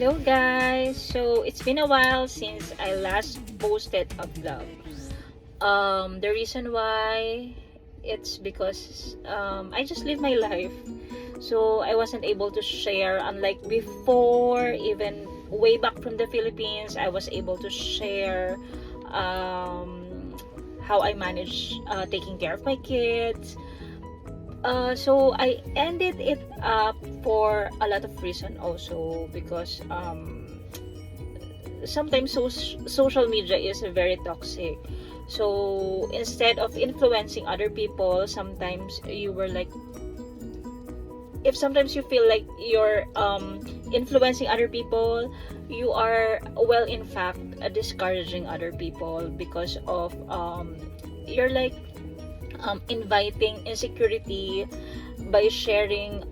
Hello guys! So, it's been a while since I last posted a vlog. The reason why, it's because I just live my life. So, I wasn't able to share, unlike before, even way back from the Philippines, I was able to share how I manage taking care of my kids. So I ended it up for a lot of reason also, because sometimes social media is very toxic. So instead of influencing other people, sometimes you were like, if sometimes you feel like you're influencing other people, you are, well, in fact, discouraging other people, because of you're like inviting insecurity by sharing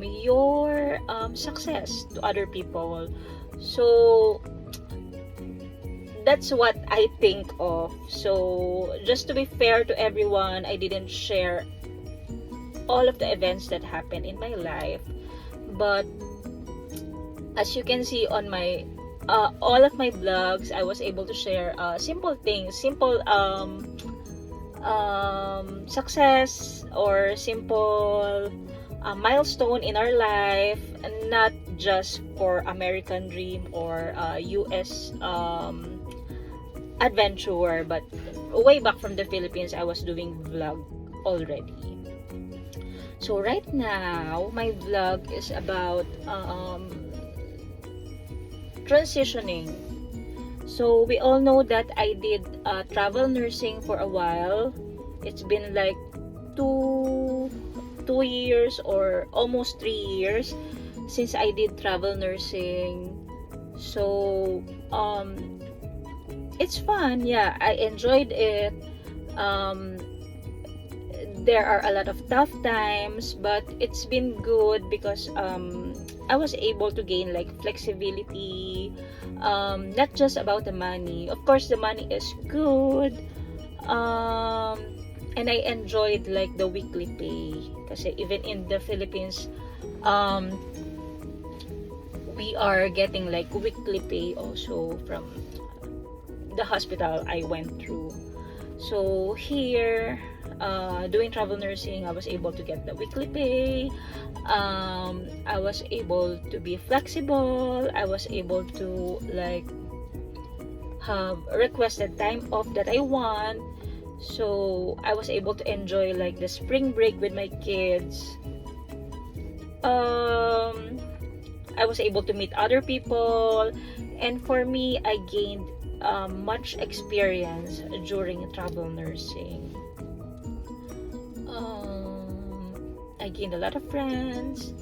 your success to other people. So that's what I think of. So just to be fair to everyone, I didn't share all of the events that happened in my life, but as you can see on my all of my vlogs, I was able to share simple things, simple success, or simple milestone in our life, not just for American dream or US adventure, but way back from the Philippines, I was doing vlog already. So right now, my vlog is about transitioning. So we all know that I did travel nursing for a while. It's been like two years or almost 3 years since I did travel nursing. So it's fun. Yeah, I enjoyed it. There are a lot of tough times, but it's been good because I was able to gain like flexibility, not just about the money. Of course, the money is good, and I enjoyed like the weekly pay, kasi even in the Philippines, we are getting like weekly pay also from the hospital I went through. So here, doing travel nursing, I was able to get the weekly pay. I was able to be flexible. I was able to like have requested time off that I want. So I was able to enjoy like the spring break with my kids. I was able to meet other people, and for me, I gained much experience during travel nursing. I gained a lot of friends,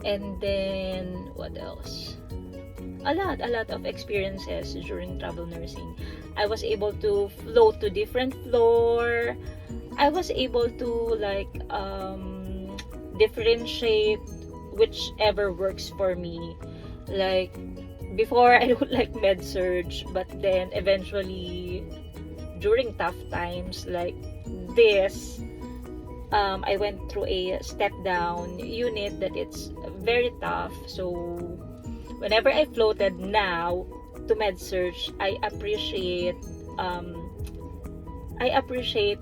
and then what else? A lot of experiences during travel nursing. I was able to float to different floor. I was able to like differentiate whichever works for me. Like before, I don't like med surge, but then eventually during tough times like this, I went through a step down unit that it's very tough. So whenever I floated now to med surge, I appreciate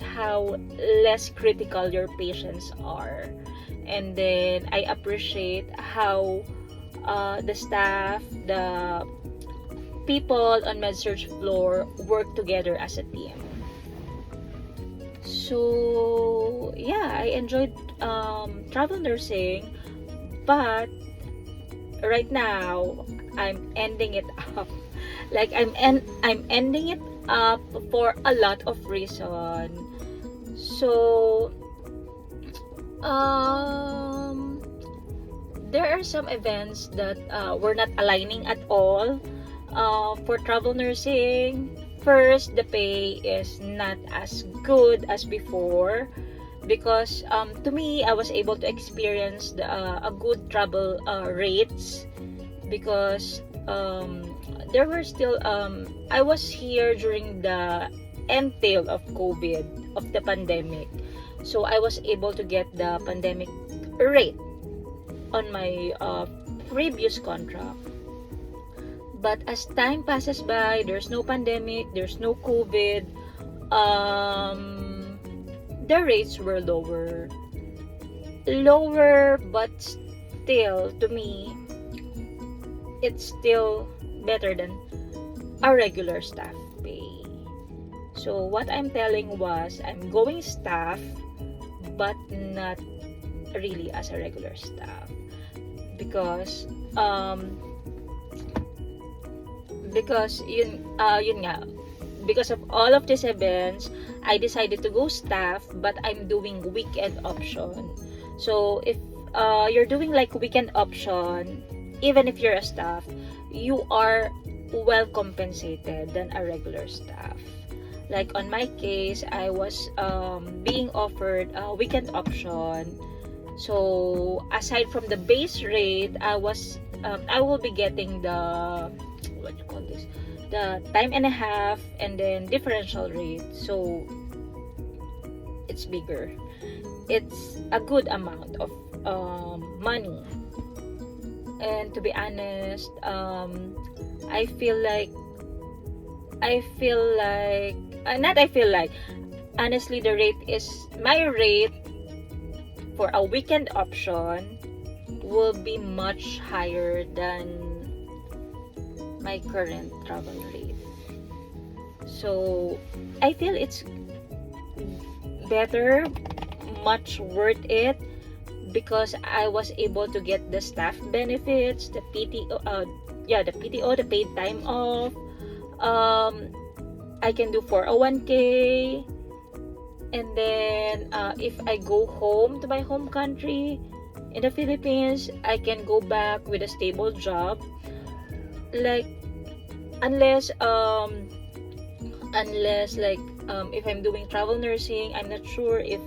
how less critical your patients are, and then I appreciate how the staff, the people on med surge floor work together as a team. So yeah, I enjoyed travel nursing, but right now I'm ending it up. Like I'm ending it up for a lot of reason. So there are some events that were not aligning at all for travel nursing. First, the pay is not as good as before, because to me, I was able to experience a good travel rates, because there were still I was here during the entail of COVID, of the pandemic. So I was able to get the pandemic rate on my previous contract. But as time passes by, there's no pandemic, there's no COVID, the rates were lower, but still, to me, it's still better than a regular staff pay. So what I'm telling was, I'm going staff, but not really as a regular staff, because yun nga, because of all of these events, I decided to go staff, but I'm doing weekend option. So if you're doing like weekend option, even if you're a staff, you are well compensated than a regular staff. Like on my case, I was being offered a weekend option. So aside from the base rate, I will be getting the, what you call this, the time and a half, and then differential rate. So it's bigger. It's a good amount of money. And to be honest, I feel like honestly, my rate for a weekend option will be much higher than my current travel rate. So I feel it's better, much worth it, because I was able to get the staff benefits, the PTO, the paid time off. I can do 401k, and then if I go home to my home country in the Philippines, I can go back with a stable job. Like unless like if I'm doing travel nursing, I'm not sure if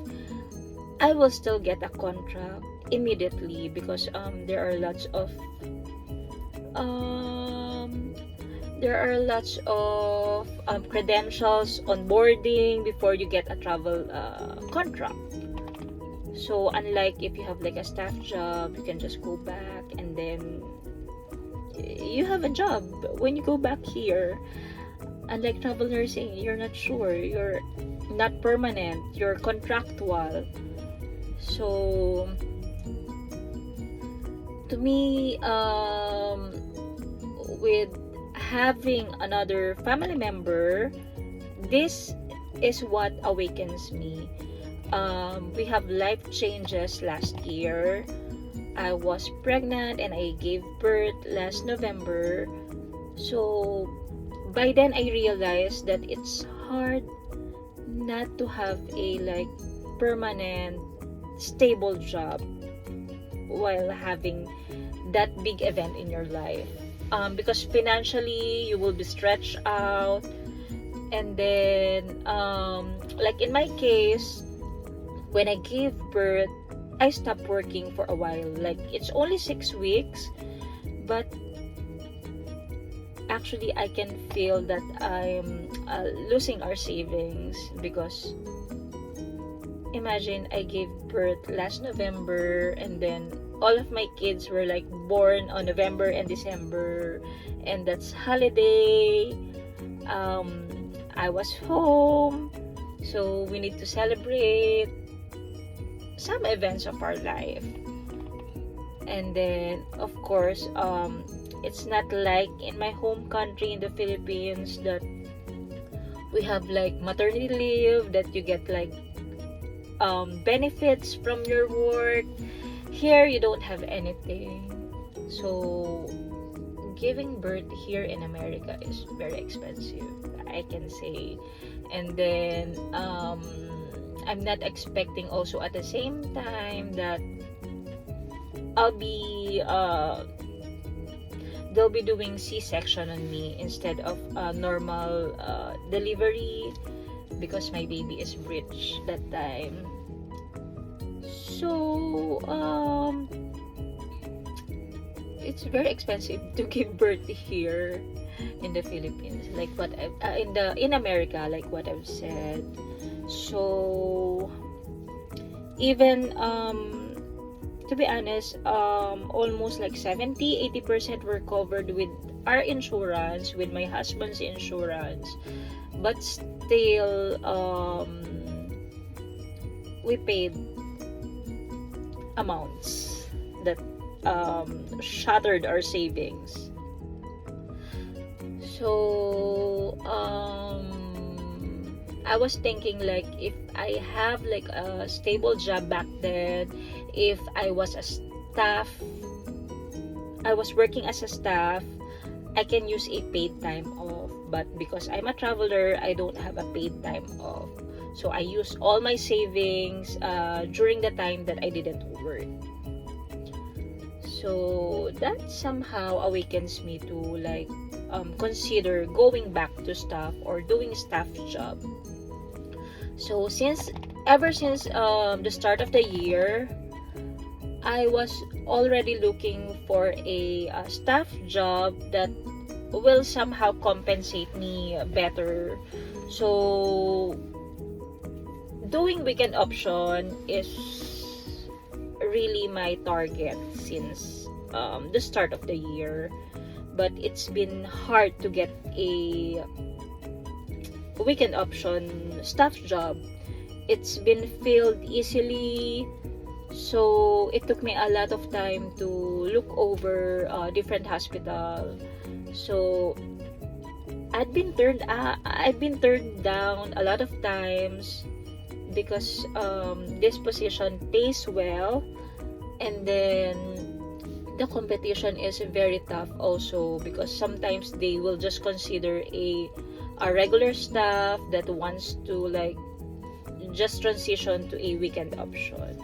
I will still get a contract immediately, because there are lots of credentials onboarding before you get a travel contract. So unlike if you have like a staff job, you can just go back and then you have a job when you go back here. Unlike travel nursing, you're not sure, you're not permanent, you're contractual. So to me, with having another family member, this is what awakens me. We have life changes last year. I was pregnant and I gave birth last November. So by then I realized that it's hard not to have a like permanent stable job while having that big event in your life, because financially you will be stretched out. And then like in my case, when I gave birth, I stopped working for a while. Like it's only 6 weeks, but actually I can feel that I'm losing our savings, because imagine I gave birth last November, and then all of my kids were like born on November and December, and that's holiday. I was home, so we need to celebrate some events of our life. And then of course it's not like in my home country in the Philippines that we have like maternity leave, that you get like benefits from your work. Here you don't have anything. So giving birth here in America is very expensive, I can say. And then I'm not expecting also at the same time that they'll be doing C-section on me instead of normal delivery, because my baby is breech that time. So it's very expensive to give birth here in the Philippines, like what in America, like what I've said. So even to be honest, almost like 70-80% were covered with our insurance, with my husband's insurance, but still we paid amounts that shattered our savings. So I was thinking, like, if I have like a stable job back then, if I was a staff, I was working as a staff, I can use a paid time off. But because I'm a traveler, I don't have a paid time off. So I use all my savings during the time that I didn't work. So that somehow awakens me to like consider going back to staff or doing staff job. So ever since the start of the year, I was already looking for a staff job that will somehow compensate me better. So doing weekend option is really my target since the start of the year. But it's been hard to get a weekend option staff job. It's been filled easily, so it took me a lot of time to look over different hospital. So I've been turned down a lot of times because this position pays well, and then the competition is very tough also, because sometimes they will just consider a regular staff that wants to like just transition to a weekend option.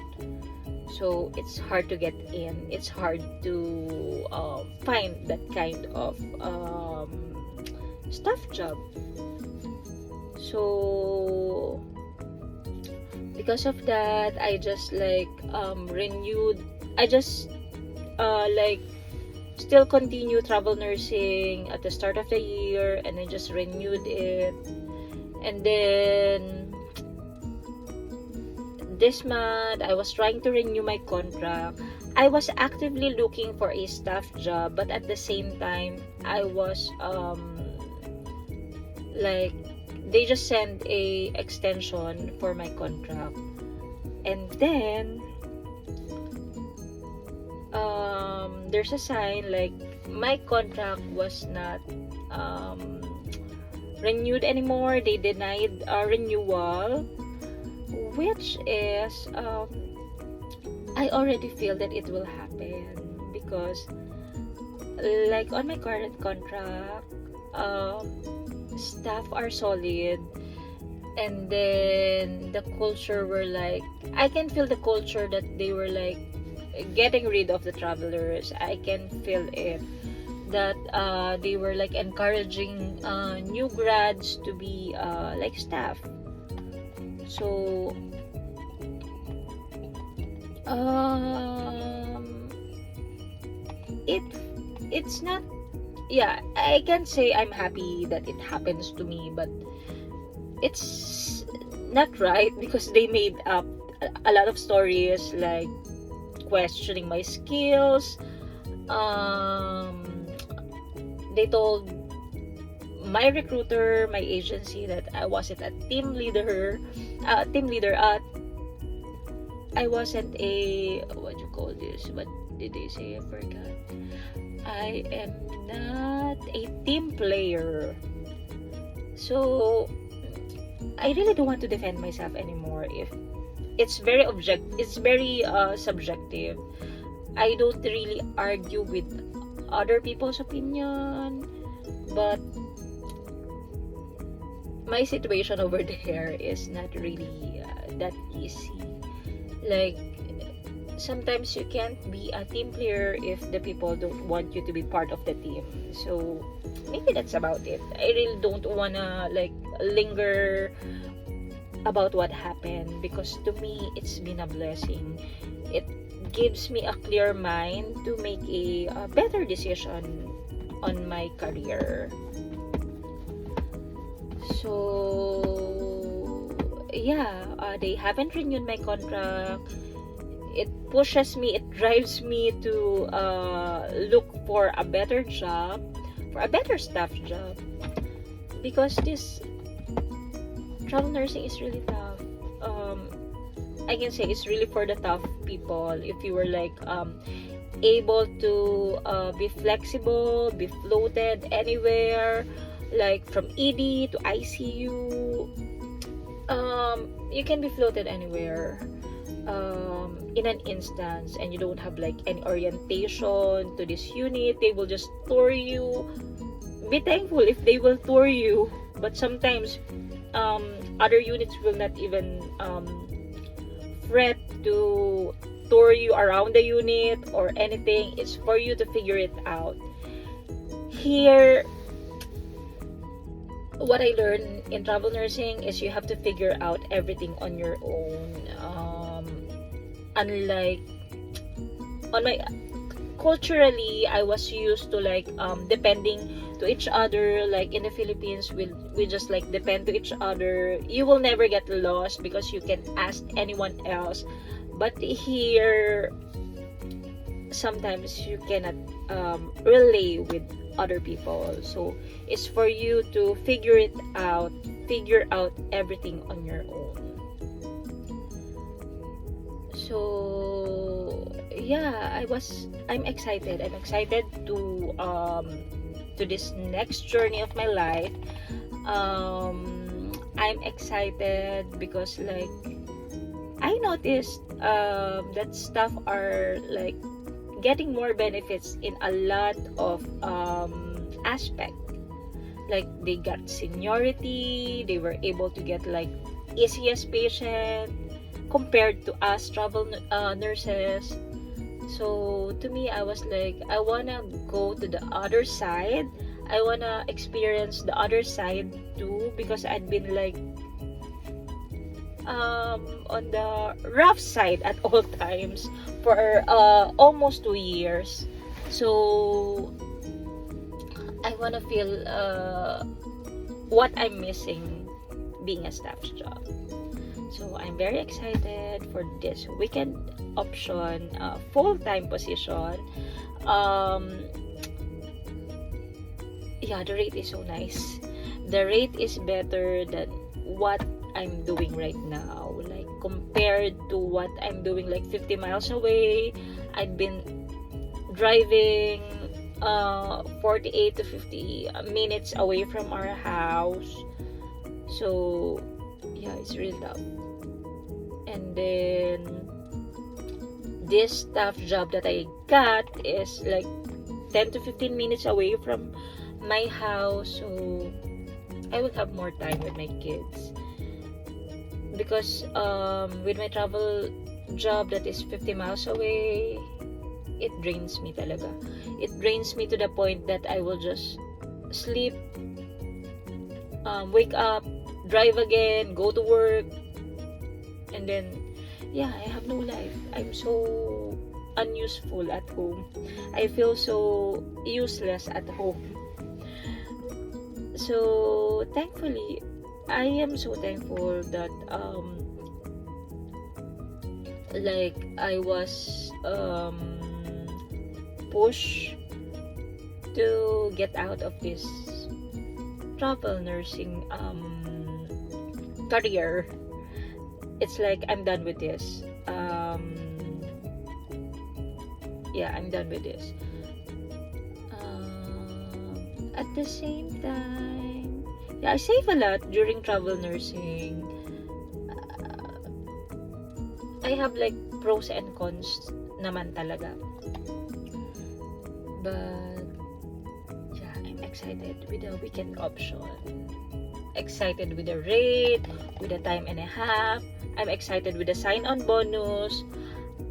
So it's hard to get in. It's hard to find that kind of staff job. So because of that, I just like renewed. I just like still continue travel nursing at the start of the year, and I just renewed it. And then this month I was trying to renew my contract. I was actively looking for a staff job, but at the same time I was like they just sent a extension for my contract. And then there's a sign like my contract was not renewed anymore. They denied a renewal, which is I already feel that it will happen, because like on my current contract, staff are solid, and then the culture were like, I can feel the culture that they were like getting rid of the travelers. I can feel it that they were like encouraging new grads to be like staff. So it's not, yeah, I can say I'm happy that it happens to me, but it's not right, because they made up a lot of stories like questioning my skills. They told my recruiter, my agency, that I wasn't a team leader. I wasn't a, what do you call this? What did they say? I forgot. I am not a team player. So I really don't want to defend myself anymore. If it's very subjective. I don't really argue with other people's opinion, but my situation over there is not really that easy. Like, sometimes you can't be a team player if the people don't want you to be part of the team. So maybe that's about it. I really don't wanna like linger about what happened, because to me it's been a blessing. It gives me a clear mind to make a better decision on my career. So yeah, they haven't renewed my contract. It pushes me, it drives me to look for a better job. for a better staff job, because this travel nursing is really tough. I can say it's really for the tough people. If you were like able to be flexible, be floated anywhere, like from ED to ICU, you can be floated anywhere in an instance, and you don't have like any orientation to this unit. They will just tour you. Be thankful if they will tour you, but sometimes other units will not even fret to tour you around the unit or anything. It's for you to figure it out. Here, what I learned in travel nursing is you have to figure out everything on your own. Unlike on my culturally, I was used to like depending to each other. Like in the Philippines, we just like depend to each other. You will never get lost because you can ask anyone else. But here, sometimes you cannot relay with other people. So it's for you to figure out everything on your own. So yeah, I'm excited to this next journey of my life. I'm excited because like I noticed that staff are like getting more benefits in a lot of aspect. Like they got seniority, they were able to get like easiest patient compared to us travel nurses. So to me, I was like, I wanna go to the other side. I wanna experience the other side too, because I'd been like on the rough side at all times for almost 2 years. So I wanna feel what I'm missing being a staff job. So I'm very excited for this weekend option, full-time position. Yeah, the rate is so nice. The rate is better than what I'm doing right now. Like compared to what I'm doing like 50 miles away, I'd been driving 48 to 50 minutes away from our house. So yeah, it's really tough. And then this staff job that I got is like 10 to 15 minutes away from my house, so I will have more time with my kids. Because with my travel job that is 50 miles away, it drains me talaga. It drains me to the point that I will just sleep, wake up, drive again, go to work, and then yeah, I have no life. I'm so unuseful at home. I feel so useless at home. So thankfully, I am so thankful that like I was pushed to get out of this travel nursing career. It's like I'm done with this. Yeah, I'm done with this. At the same time, yeah, I save a lot during travel nursing. I have like pros and cons naman talaga. But yeah, I'm excited with the weekend option. Excited with the rate, with the time and a half. I'm excited with the sign-on bonus.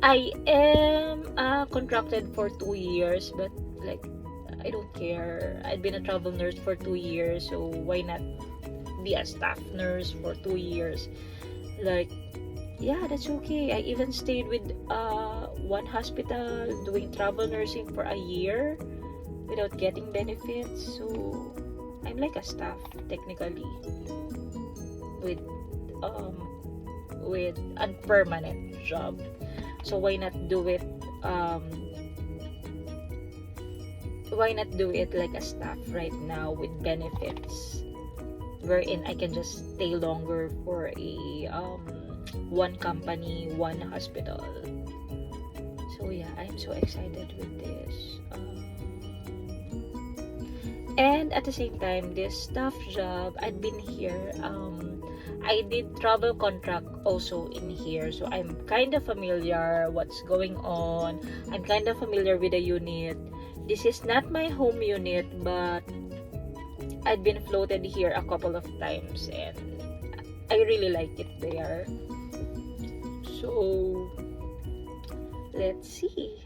I am contracted for 2 years, but like I don't care. I've been a travel nurse for 2 years, so why not be a staff nurse for 2 years? Like, yeah, that's okay. I even stayed with one hospital doing travel nursing for a year without getting benefits. So I'm like a staff technically with a permanent job. So why not do it why not do it like a staff right now with benefits, wherein I can just stay longer for a one company, one hospital. So yeah, I'm so excited with this. And at the same time, this staff job, I'd been here. I did travel contract also in here, so I'm kind of familiar what's going on. I'm kind of familiar with the unit. This is not my home unit, but I'd been floated here a couple of times, and I really like it there. So let's see.